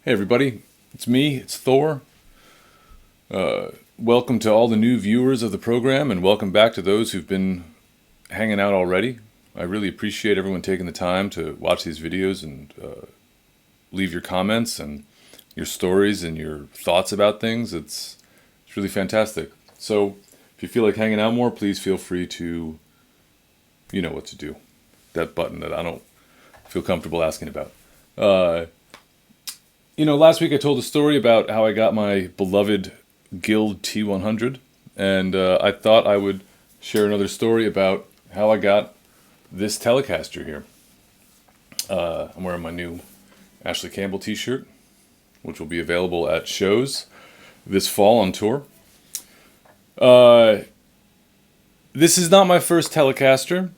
Hey everybody, it's me, it's Thor. Welcome to all the new viewers of the program, and welcome back to those who've been hanging out already. I really appreciate everyone taking the time to watch these videos and leave your comments and your stories and your thoughts about things. It's really fantastic. So if you feel like hanging out more, please feel free to, you know what to do. That button that I don't feel comfortable asking about. Last week I told a story about how I got my beloved Guild T100, and I thought I would share another story about how I got this Telecaster here. I'm wearing my new Ashley Campbell t-shirt, which will be available at shows this fall on tour. This is not my first Telecaster,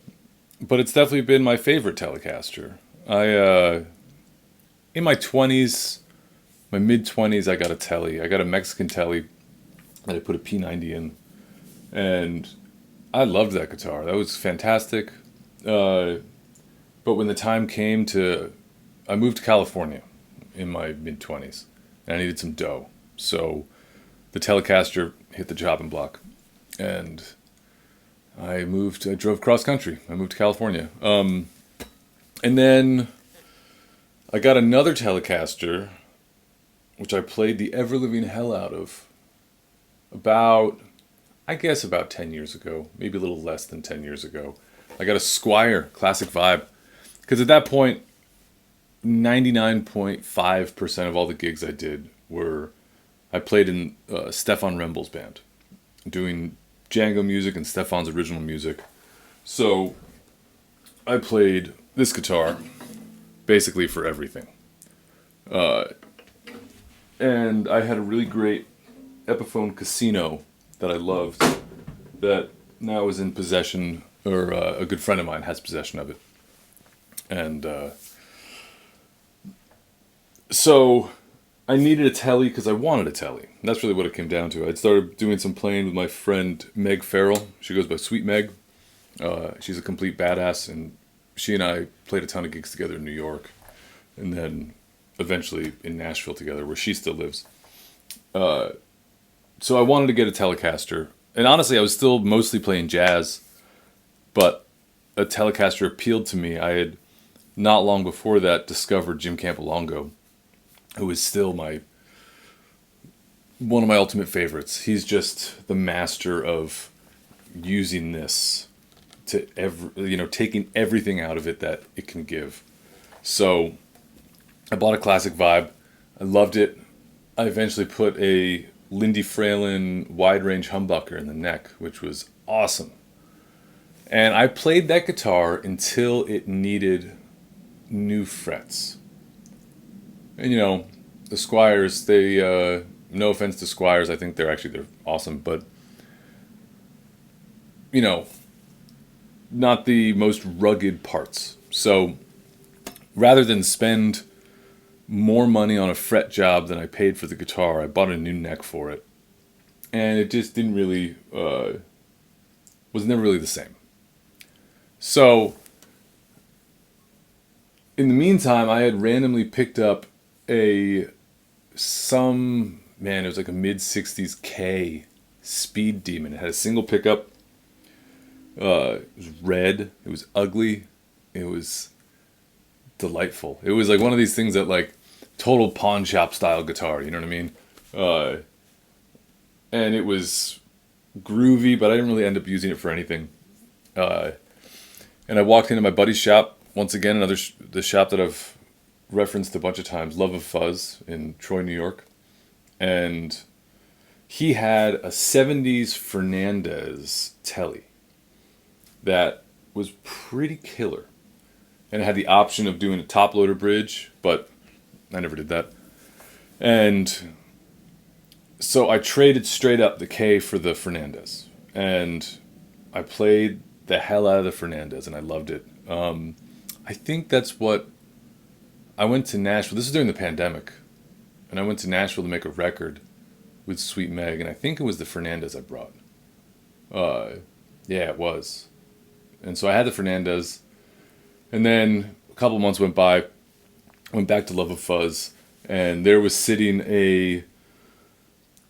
but it's definitely been my favorite Telecaster. In my 20s, my mid-20s, I got a Tele. I got a Mexican Tele that I put a P90 in. And I loved that guitar. That was fantastic. But when the time came I moved to California in my mid-20s. And I needed some dough. So the Telecaster hit the chopping block. And I drove cross country. I moved to California. And then I got another Telecaster, which I played the ever-living hell out of about 10 years ago, maybe a little less than 10 years ago. I got a Squier Classic Vibe, because at that point, 99.5% of all the gigs I did I played in Stefan Rembel's band, doing Django music and Stefan's original music. So I played this guitar basically for everything. And I had a really great Epiphone Casino that I loved that now is in possession, or a good friend of mine has possession of it. And so I needed a Tele because I wanted a Tele. And that's really what it came down to. I'd started doing some playing with my friend Meg Farrell. She goes by Sweet Meg. She's a complete badass, and she and I played a ton of gigs together in New York. And then eventually in Nashville together, where she still lives. So I wanted to get a Telecaster. And honestly, I was still mostly playing jazz, but a Telecaster appealed to me. I had, not long before that, discovered Jim Campolongo, who is still one of my ultimate favorites. He's just the master of using this to taking everything out of it that it can give. So I bought a Classic Vibe. I loved it. I eventually put a Lindy Fralin wide range humbucker in the neck, which was awesome. And I played that guitar until it needed new frets. And the Squiers, no offense to Squiers, I think they're awesome, but not the most rugged parts. So rather than spend more money on a fret job than I paid for the guitar, I bought a new neck for it. And it just didn't really, was never really the same. So, in the meantime, I had randomly picked up it was like a mid-60s K Speed Demon. It had a single pickup. It was red. It was ugly. It was delightful. It was like one of these things that total pawn shop style guitar, you know what I mean? And it was groovy, but I didn't really end up using it for anything. And I walked into my buddy's shop, once again, the shop that I've referenced a bunch of times, Love of Fuzz in Troy, New York. And he had a 70s Fernandez Tele that was pretty killer. And it had the option of doing a top loader bridge, but I never did that. And so I traded straight up the K for the Fernandez. And I played the hell out of the Fernandez, and I loved it. I think that's what... I went to Nashville. This is during the pandemic. And I went to Nashville to make a record with Sweet Meg, and I think it was the Fernandez I brought. Yeah, it was. And so I had the Fernandez. And then a couple months went by, went back to Love of Fuzz, and there was sitting a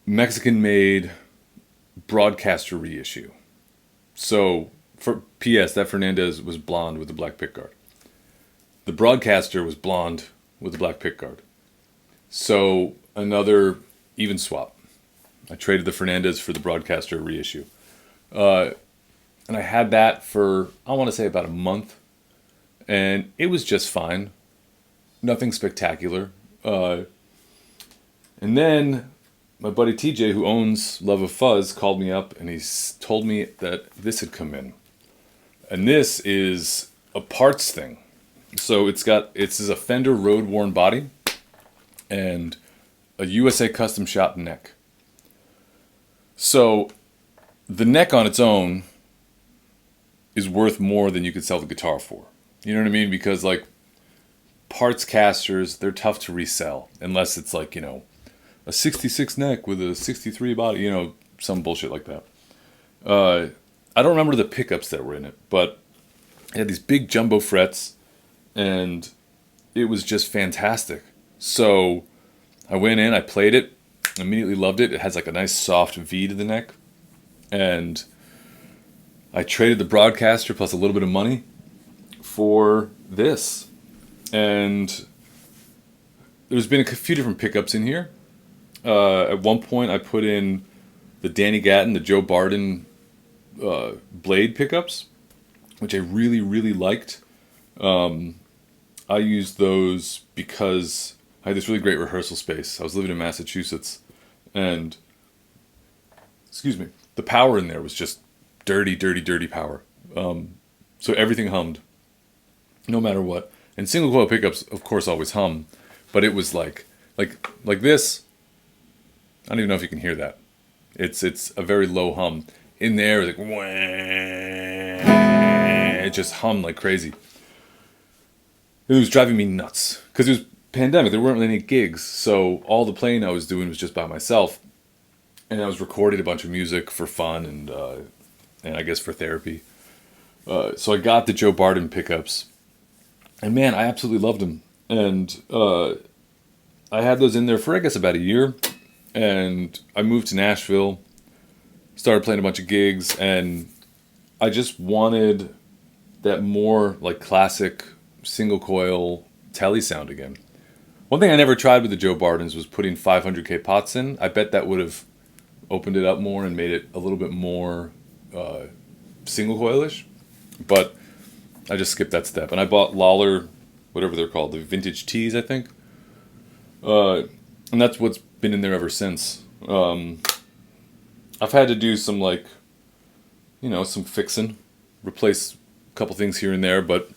Mexican-made Broadcaster reissue. So, for P.S., that Fernandez was blonde with a black pickguard. The Broadcaster was blonde with a black pickguard. So, another even swap. I traded the Fernandez for the Broadcaster reissue. And I had that for, I want to say, about a month. And it was just fine. Nothing spectacular. And then my buddy TJ, who owns Love of Fuzz, called me up and he told me that this had come in. And this is a parts thing. So it's a Fender road worn body and a USA custom shop neck. So the neck on its own is worth more than you could sell the guitar for. You know what I mean? Because like parts casters, they're tough to resell unless it's like, a 66 neck with a 63 body, some bullshit like that. I don't remember the pickups that were in it, but it had these big jumbo frets and it was just fantastic. So I went in, I played it, immediately loved it. It has like a nice soft V to the neck. And I traded the Broadcaster plus a little bit of money for this. And there's been a few different pickups in here. At one point I put in the Danny Gatton, the Joe Barden blade pickups, which I really, really liked. I used those because I had this really great rehearsal space. I was living in Massachusetts, and the power in there was just dirty, dirty, dirty power. So everything hummed, no matter what. And single coil pickups, of course, always hum, but it was like this. I don't even know if you can hear that. It's a very low hum. In there, like wah, it just hummed like crazy. It was driving me nuts because it was pandemic. There weren't really any gigs, so all the playing I was doing was just by myself, and I was recording a bunch of music for fun and I guess for therapy. So I got the Joe Barden pickups, and man, I absolutely loved them. And I had those in there for I guess about a year, and I moved to Nashville, started playing a bunch of gigs, and I just wanted that more like classic single coil tele sound again. One thing I never tried with the Joe Bardens was putting 500K pots in. I bet that would have opened it up more and made it a little bit more single coilish, but I just skipped that step. And I bought Lawler, whatever they're called, the vintage tees, I think. And that's what's been in there ever since. I've had to do some some fixing, replace a couple things here and there, but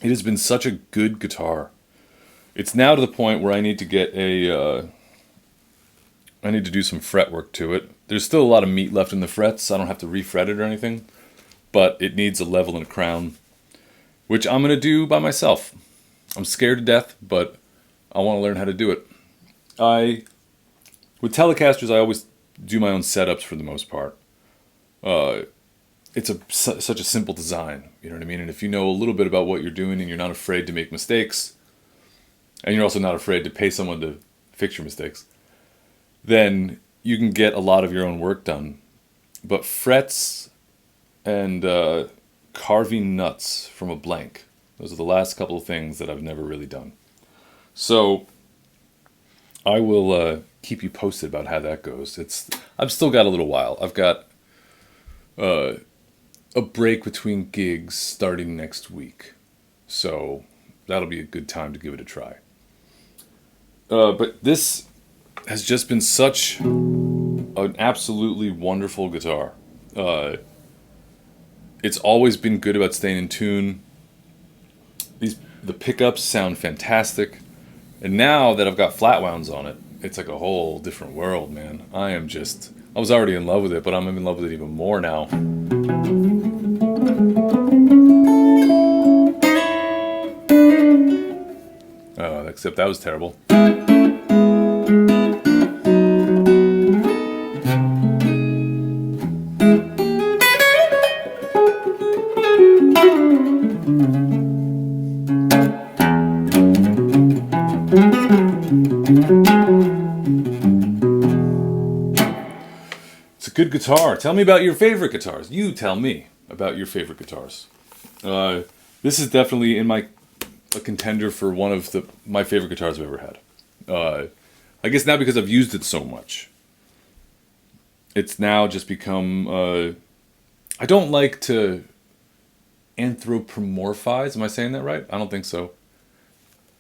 it has been such a good guitar. It's now to the point where I need to get I need to do some fret work to it. There's still a lot of meat left in the frets. I don't have to refret it or anything, but it needs a level and a crown, which I'm going to do by myself. I'm scared to death, but I want to learn how to do it. With Telecasters, I always do my own setups for the most part. It's such a simple design, you know what I mean? And if you know a little bit about what you're doing and you're not afraid to make mistakes, and you're also not afraid to pay someone to fix your mistakes, then you can get a lot of your own work done. But frets and carving nuts from a blank, those are the last couple of things that I've never really done. So I will keep you posted about how that goes. I've still got a little while. I've got a break between gigs starting next week, so that'll be a good time to give it a try. But this has just been such an absolutely wonderful guitar. It's always been good about staying in tune. The pickups sound fantastic, and now that I've got flat wounds on it, it's like a whole different world, man. I was already in love with it, but I'm in love with it even more now. Except that was terrible. It's a good guitar. Tell me about your favorite guitars. You tell me about your favorite guitars. This is definitely in a contender for one of my favorite guitars I've ever had. I guess now because I've used it so much, it's now just become. I don't like to anthropomorphize. Am I saying that right? I don't think so.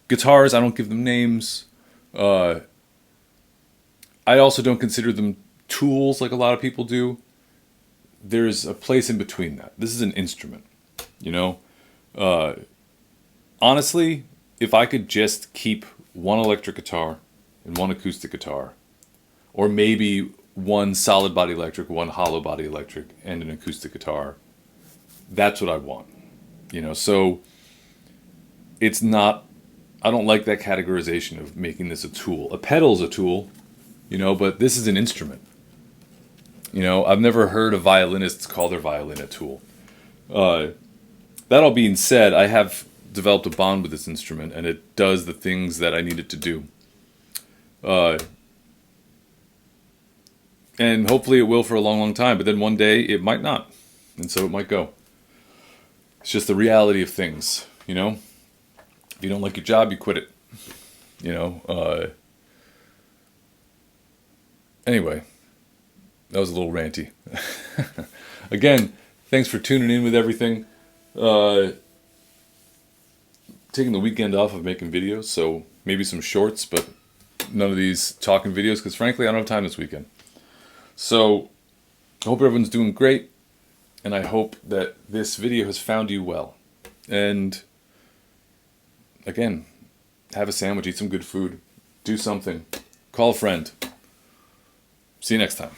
Guitars, I don't give them names. I also don't consider them tools like a lot of people do. There's a place in between that. This is an instrument, you know? Honestly, if I could just keep one electric guitar and one acoustic guitar, or maybe one solid body electric, one hollow body electric, and an acoustic guitar, that's what I want. You know, so it's not, I don't like that categorization of making this a tool. A pedal's a tool, you know, but this is an instrument. You know, I've never heard of violinists call their violin a tool. That all being said, I have developed a bond with this instrument, and it does the things that I need it to do. And hopefully it will for a long, long time, but then one day it might not, and so it might go. It's just the reality of things, you know? If you don't like your job, you quit it. You know? Anyway, that was a little ranty. Again, thanks for tuning in with everything. Taking the weekend off of making videos, so maybe some shorts, but none of these talking videos, because frankly, I don't have time this weekend. So, I hope everyone's doing great, and I hope that this video has found you well. And, again, have a sandwich, eat some good food, do something, call a friend. See you next time.